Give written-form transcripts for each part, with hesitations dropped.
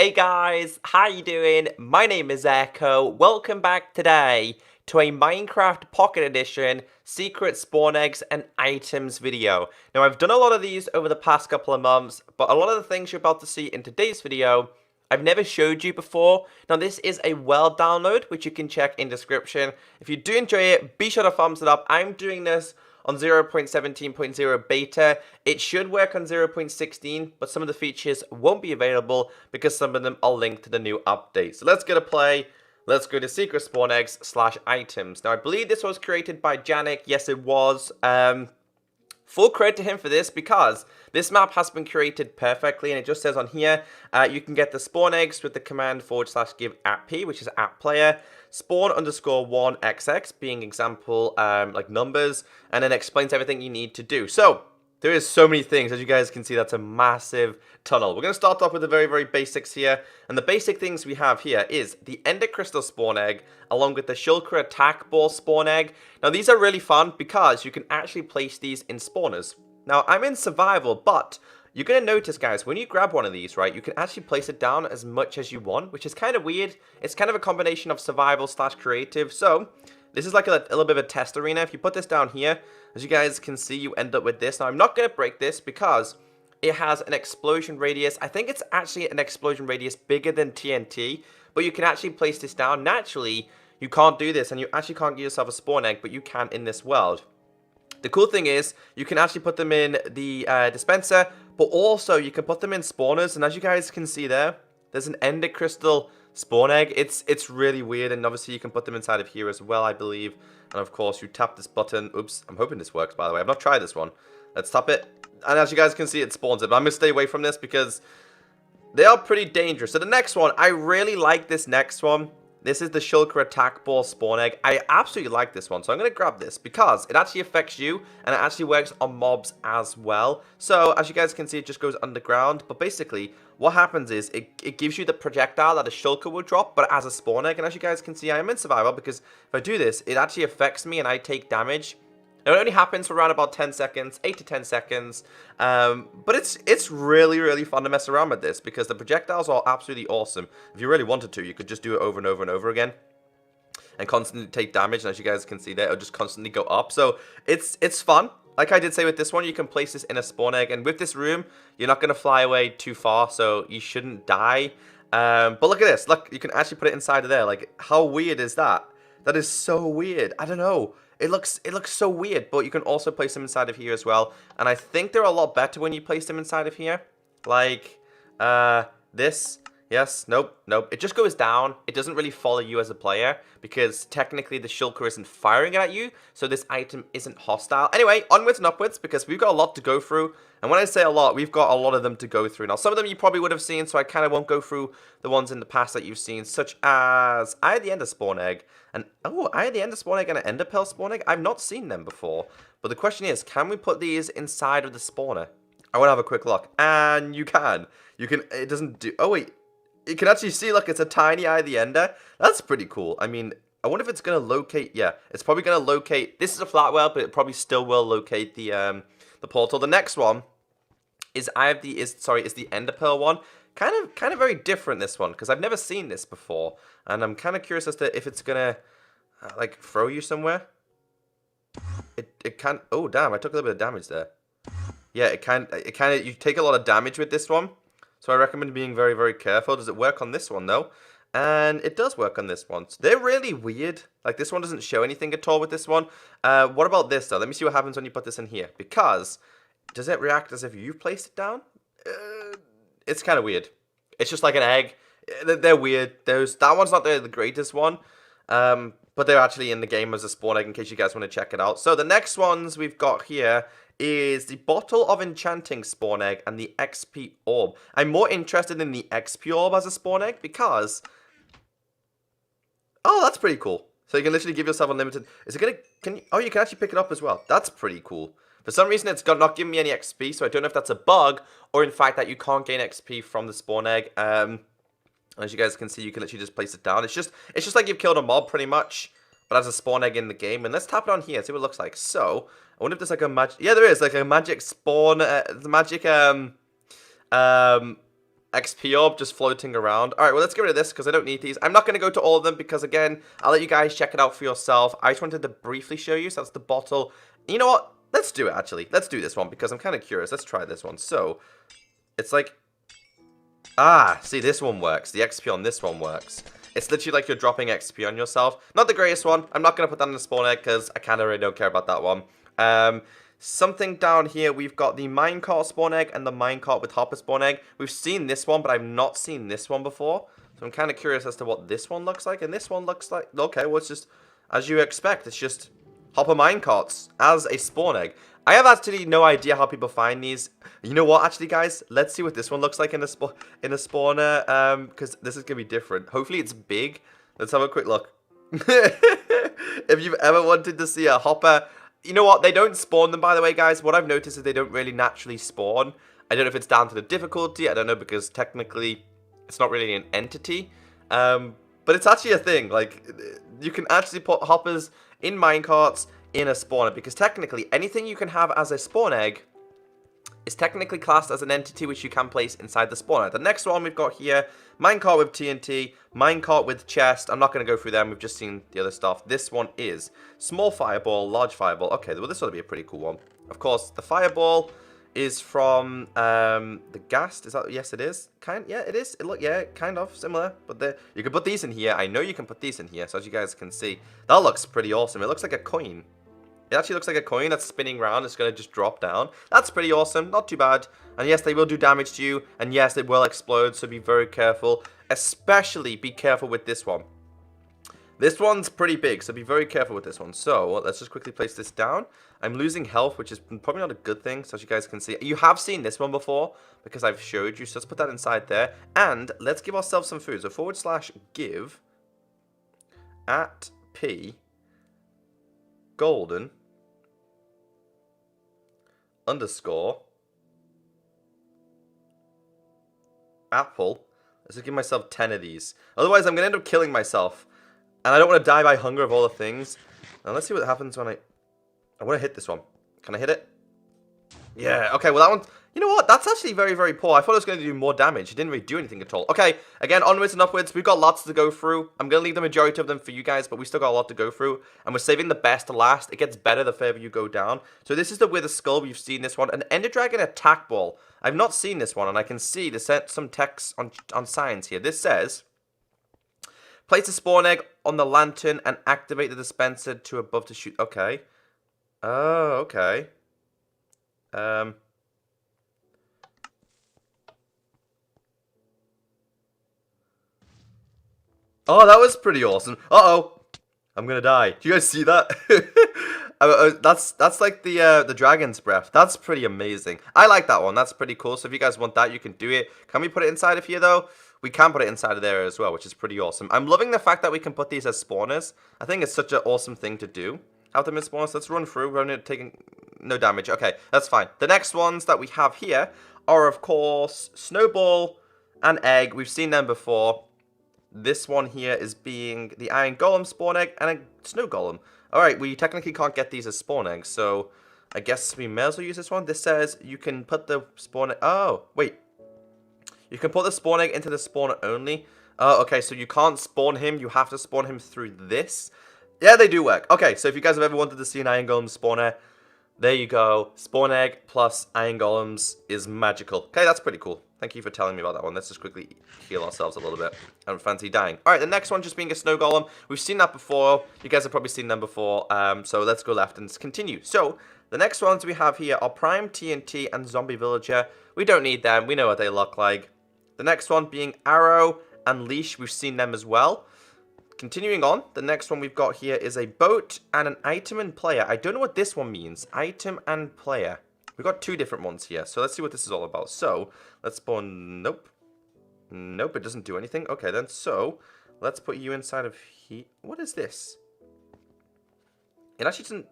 Hey guys, how you doing? My name is Echo. Welcome back today to a Minecraft Pocket Edition Secret Spawn Eggs and Items video. Now I've done a lot of these over the past couple of months, but a lot of the things you're about to see in today's video I've never showed you before. Now this is a world download, which you can check in description. If you do enjoy it, be sure to thumbs it up. I'm doing this on 0.17.0 beta. It should work on 0.16, but some of the features won't be available because some of them are linked to the new update. So let's get a play. Let's go to Secret Spawn Eggs / items. Now I believe this was created by Janik. Yes, it was. Full credit to him for this because this map has been created perfectly, and it just says on here, you can get the spawn eggs with the command /give @p, which is @player, spawn_1xx, being example like numbers, and then explains everything you need to do. So there is so many things. As you guys can see, that's a massive tunnel. We're going to start off with the very basics here. And the basic things we have here is the Ender Crystal Spawn Egg, along with the Shulker Attack Ball Spawn Egg. Now, these are really fun because you can actually place these in spawners. Now, I'm in survival, but you're going to notice, guys, when you grab one of these, right, you can actually place it down as much as you want, which is kind of weird. It's kind of a combination of survival / creative. So this is like a little bit of a test arena. If you put this down here, as you guys can see, you end up with this. Now, I'm not going to break this because it has an explosion radius. I think it's actually an explosion radius bigger than TNT, but you can actually place this down. Naturally, you can't do this, and you actually can't get yourself a spawn egg, but you can in this world. The cool thing is, you can actually put them in the dispenser, but also you can put them in spawners, and as you guys can see there, there's an Ender Crystal Spawn Egg. It's really weird, and obviously you can put them inside of here as well, I believe. And of course, you tap this button. Oops, I'm hoping this works, by the way. I've not tried this one. Let's tap it. And as you guys can see, it spawns it. But I'm going to stay away from this because they are pretty dangerous. So the next one, I really like this next one. This is the Shulker Attack Ball Spawn Egg. I absolutely like this one. So I'm going to grab this because it actually affects you. And it actually works on mobs as well. So as you guys can see, it just goes underground. But basically, what happens is it gives you the projectile that a Shulker will drop, but as a spawn egg. And as you guys can see, I am in survival because if I do this, it actually affects me and I take damage. Now, it only happens for around about 10 seconds, 8 to 10 seconds. But it's really fun to mess around with this because the projectiles are absolutely awesome. If you really wanted to, you could just do it over and over and over again and constantly take damage. And as you guys can see there, it'll just constantly go up. So it's fun. Like I did say with this one, you can place this in a spawn egg. And with this room, you're not going to fly away too far, so you shouldn't die. But look at this. Look, you can actually put it inside of there. Like, how weird is that? That is so weird. I don't know. It looks so weird, but you can also place them inside of here as well. And I think they're a lot better when you place them inside of here. Like, this. Yes, nope. It just goes down. It doesn't really follow you as a player because technically the Shulker isn't firing at you, so this item isn't hostile. Anyway, onwards and upwards because we've got a lot to go through. And when I say a lot, we've got a lot of them to go through. Now, some of them you probably would have seen, so I kind of won't go through the ones in the past that you've seen, such as I had the Ender Spawn Egg. And, oh, I had the Ender Spawn Egg and an Ender Pearl Spawn Egg. I've not seen them before. But the question is, can we put these inside of the spawner? I want to have a quick look. And you can. You can, it doesn't do, oh wait. You can actually see, look, it's a tiny Eye of the Ender. That's pretty cool. I mean, I wonder if it's going to locate, yeah, it's probably going to locate, this is a flat world, but it probably still will locate the portal. The next one is, is the Ender Pearl one. Kind of very different, this one, because I've never seen this before. And I'm kind of curious as to if it's going to, like, throw you somewhere. It can't, oh, damn, I took a little bit of damage there. Yeah, you take a lot of damage with this one. So I recommend being very careful. Does it work on this one, though? And it does work on this one. So they're really weird. Like, this one doesn't show anything at all with this one. What about this, though? Let me see what happens when you put this in here. Because, does it react as if you've placed it down? It's kind of weird. It's just like an egg. They're weird. That one's not the greatest one. But they're actually in the game as a spawn egg in case you guys want to check it out. So the next ones we've got here is the Bottle of Enchanting Spawn Egg and the XP Orb. I'm more interested in the XP Orb as a spawn egg because, oh, that's pretty cool. So you can literally give yourself unlimited, is it gonna, oh, you can actually pick it up as well. That's pretty cool. For some reason, it's not giving me any XP, so I don't know if that's a bug or in fact that you can't gain XP from the spawn egg. As you guys can see, you can literally just place it down. It's just like you've killed a mob pretty much, but as a spawn egg in the game. And let's tap it on here and see what it looks like. So, I wonder if there's like a magic, yeah, there is like a magic spawn, magic, XP orb just floating around. Alright, well, let's get rid of this because I don't need these. I'm not going to go to all of them because, again, I'll let you guys check it out for yourself. I just wanted to briefly show you. So that's the bottle. You know what? Let's do it, actually. Let's do this one because I'm kind of curious. Let's try this one. So, it's like... Ah, see, this one works. The XP on this one works. It's literally like you're dropping XP on yourself. Not the greatest one. I'm not going to put that in the spawn egg because I kind of really don't care about that one. Something down here, we've got the minecart spawn egg and the minecart with hopper spawn egg. We've seen this one, but I've not seen this one before. So I'm kind of curious as to what this one looks like. And this one looks like... Okay, well, it's just as you expect. It's just hopper minecarts as a spawn egg. I have actually no idea how people find these. You know what, actually, guys? Let's see what this one looks like in a spawner. Because this is going to be different. Hopefully, it's big. Let's have a quick look. If you've ever wanted to see a hopper... You know what? They don't spawn them, by the way, guys. What I've noticed is they don't really naturally spawn. I don't know if it's down to the difficulty. I don't know, because technically it's not really an entity. But it's actually a thing. Like, you can actually put hoppers in minecarts in a spawner, because technically anything you can have as a spawn egg is technically classed as an entity which you can place inside the spawner. The next one we've got here, minecart with TNT, minecart with chest. I'm not going to go through them. We've just seen the other stuff. This one is small fireball, large fireball. Okay, well, this ought to be a pretty cool one. Of course, the fireball is from the ghast. Is that? Yes, it is. Yeah, it is. Yeah, kind of similar. But you can put these in here. I know you can put these in here. So as you guys can see, that looks pretty awesome. It looks like a coin. It actually looks like a coin that's spinning around. It's going to just drop down. That's pretty awesome. Not too bad. And yes, they will do damage to you. And yes, they will explode. So be very careful. Especially be careful with this one. This one's pretty big. So be very careful with this one. So let's just quickly place this down. I'm losing health, which is probably not a good thing. So as you guys can see, you have seen this one before because I've showed you. So let's put that inside there. And let's give ourselves some food. So /give at P golden underscore apple. Let's just give myself 10 of these. Otherwise, I'm going to end up killing myself. And I don't want to die by hunger of all the things. Now, let's see what happens when I want to hit this one. Can I hit it? Yeah, okay, well, that one... You know what? That's actually very, very poor. I thought it was going to do more damage. It didn't really do anything at all. Okay, again, onwards and upwards. We've got lots to go through. I'm going to leave the majority of them for you guys, but we still got a lot to go through. And we're saving the best to last. It gets better the further you go down. So this is the Wither Skull. We've seen this one. An Ender Dragon Attack Ball. I've not seen this one, and I can see there's some text on signs here. This says, place a spawn egg on the lantern and activate the dispenser to above to shoot. Okay. Oh, okay. Oh, that was pretty awesome. Uh-oh. I'm gonna die. Do you guys see that? That's like the dragon's breath. That's pretty amazing. I like that one. That's pretty cool. So if you guys want that, you can do it. Can we put it inside of here, though? We can put it inside of there as well, which is pretty awesome. I'm loving the fact that we can put these as spawners. I think it's such an awesome thing to do. Have them as spawners. Let's run through. We're only taking no damage. Okay, that's fine. The next ones that we have here are, of course, Snowball and Egg. We've seen them before. This one here is being the Iron Golem spawn egg and a Snow Golem. Alright, we technically can't get these as spawn eggs, so I guess we may as well use this one. This says you can put the spawn egg... Oh, wait. You can put the spawn egg into the spawner only. Oh, okay, so you can't spawn him. You have to spawn him through this. Yeah, they do work. Okay, so if you guys have ever wanted to see an Iron Golem spawner, there you go. Spawn egg plus Iron Golems is magical. Okay, that's pretty cool. Thank you for telling me about that one. Let's just quickly heal ourselves a little bit. I don't fancy dying. Alright, the next one just being a Snow Golem. We've seen that before. You guys have probably seen them before. So let's go left and continue. So, the next ones we have here are Prime, TNT, and Zombie Villager. We don't need them. We know what they look like. The next one being Arrow and Leash. We've seen them as well. Continuing on, the next one we've got here is a Boat and an Item and Player. I don't know what this one means. Item and Player. We've got two different ones here, so let's see what this is all about. So, let's spawn... Nope. Nope, it doesn't do anything. Okay, then, so, let's put you inside of here. What is this? It actually doesn't...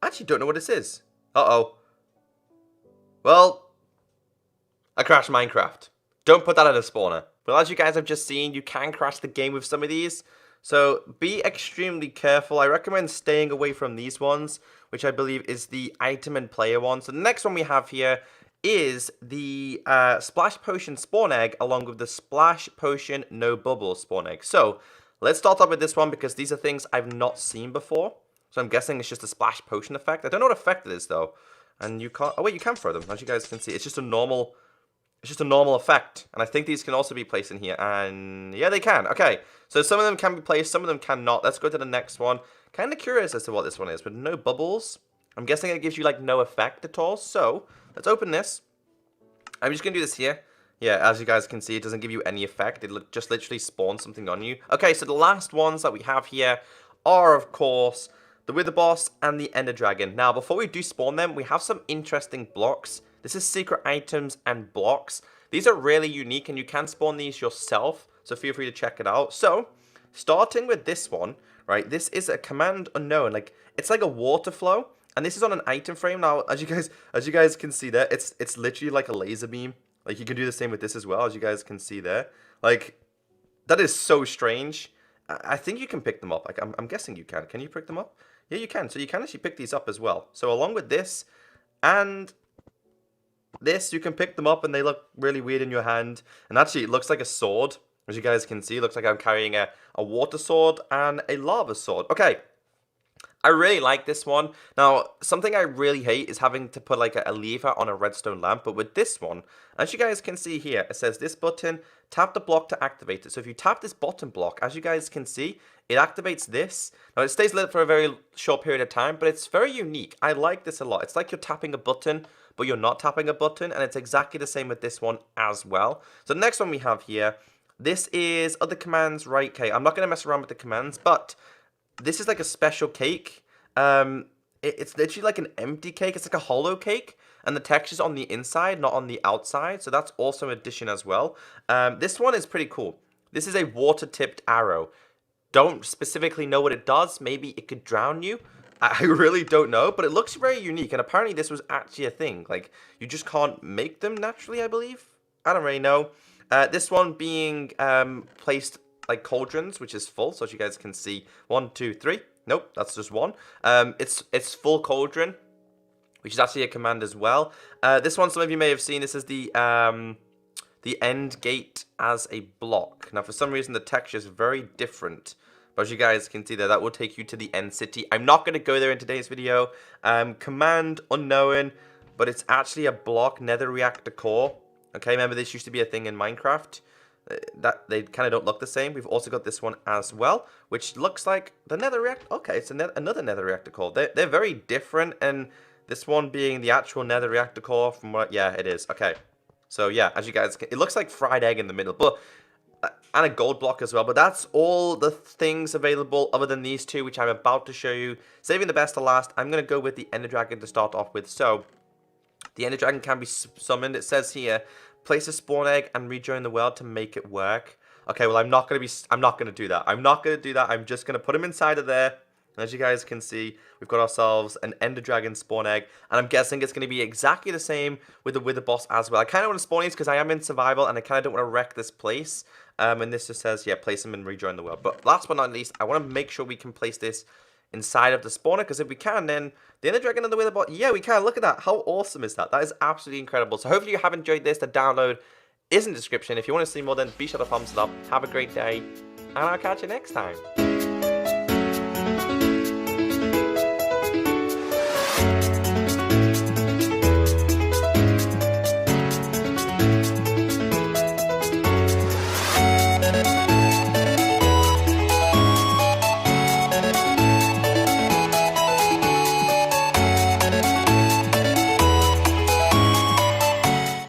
I actually don't know what this is. Uh-oh. Well, I crashed Minecraft. Don't put that in a spawner. Well, as you guys have just seen, you can crash the game with some of these. So, be extremely careful. I recommend staying away from these ones, which I believe is the Item and Player one. So, the next one we have here is the Splash Potion Spawn Egg along with the Splash Potion No Bubble Spawn Egg. So, let's start off with this one because these are things I've not seen before. So I'm guessing it's just a Splash Potion effect. I don't know what effect it is though. And you can't, oh wait, you can throw them, as you guys can see. It's just a normal effect. And I think these can also be placed in here. And yeah, they can. Okay, so some of them can be placed, some of them cannot. Let's go to the next one. Kind of curious as to what this one is, but no bubbles. I'm guessing it gives you like no effect at all. So let's open this. I'm just going to do this here. Yeah, as you guys can see, it doesn't give you any effect. It just literally spawns something on you. Okay, so the last ones that we have here are, of course, the Wither Boss and the Ender Dragon. Now, before we do spawn them, we have some interesting blocks. This is secret items and blocks. These are really unique, and you can spawn these yourself, so feel free to check it out. So, starting with this one, right, this is a command unknown. Like, it's like a water flow, and this is on an item frame. Now, as you guys can see there, it's literally like a laser beam. Like, you can do the same with this as well, as you guys can see there. Like, that is so strange. I think you can pick them up. Like, I'm guessing you can. Can you pick them up? Yeah, you can. So you can actually pick these up as well. So along with this and this, you can pick them up and they look really weird in your hand. And actually, it looks like a sword. As you guys can see, it looks like I'm carrying a water sword and a lava sword. Okay. I really like this one. Now, something I really hate is having to put like a lever on a redstone lamp. But with this one, as you guys can see here, it says this button, tap the block to activate it. So if you tap this bottom block, as you guys can see, it activates this. Now, it stays lit for a very short period of time, but it's very unique. I like this a lot. It's like you're tapping a button, but you're not tapping a button. And it's exactly the same with this one as well. So the next one we have here, this is other commands, right? Okay, I'm not going to mess around with the commands, but this is like a special cake. It's literally like an empty cake. It's like a hollow cake. And the texture's on the inside, not on the outside. So that's also an addition as well. This one is pretty cool. This is a water-tipped arrow. Don't specifically know what it does. Maybe it could drown you. I really don't know. But it looks very unique. And apparently this was actually a thing. Like, you just can't make them naturally, I believe. I don't really know. This one being placed like cauldrons, which is full. So as you guys can see, 1, 2, 3. Nope, that's just one. It's full cauldron, which is actually a command as well. This one, some of you may have seen. This is the end gate as a block. Now, for some reason, the texture is very different. But as you guys can see there, that will take you to the end city. I'm not going to go there in today's video. Command unknown, but it's actually a block nether reactor core. Okay, remember this used to be a thing in Minecraft. That they kind of don't look the same. We've also got this one as well, which looks like the nether reactor. Okay, it's another nether reactor core. They're very different, and this one being the actual nether reactor core from what, yeah, it is. Okay, so yeah, as you guys can, it looks like fried egg in the middle, but and a gold block as well. But that's all the things available other than these two, which I'm about to show you. Saving the best to last, I'm going to go with the Ender Dragon to start off with. So the Ender Dragon can be summoned. It says here, place a spawn egg and rejoin the world to make it work. Okay, well, I'm not going to do that. I'm not going to do that. I'm just going to put him inside of there. And as you guys can see, we've got ourselves an Ender Dragon spawn egg. And I'm guessing it's going to be exactly the same with the Wither Boss as well. I kind of want to spawn these because I am in survival and I kind of don't want to wreck this place. And this just says, yeah, place him and rejoin the world. But last but not least, I want to make sure we can place this inside of the spawner, because if we can, then the Ender Dragon and the Wither Boss, yeah, we can. Look at that. How awesome is that? That is absolutely incredible. So hopefully you have enjoyed this. The download is in the description. If you want to see more, then be sure to thumbs it up. Have a great day, and I'll catch you next time.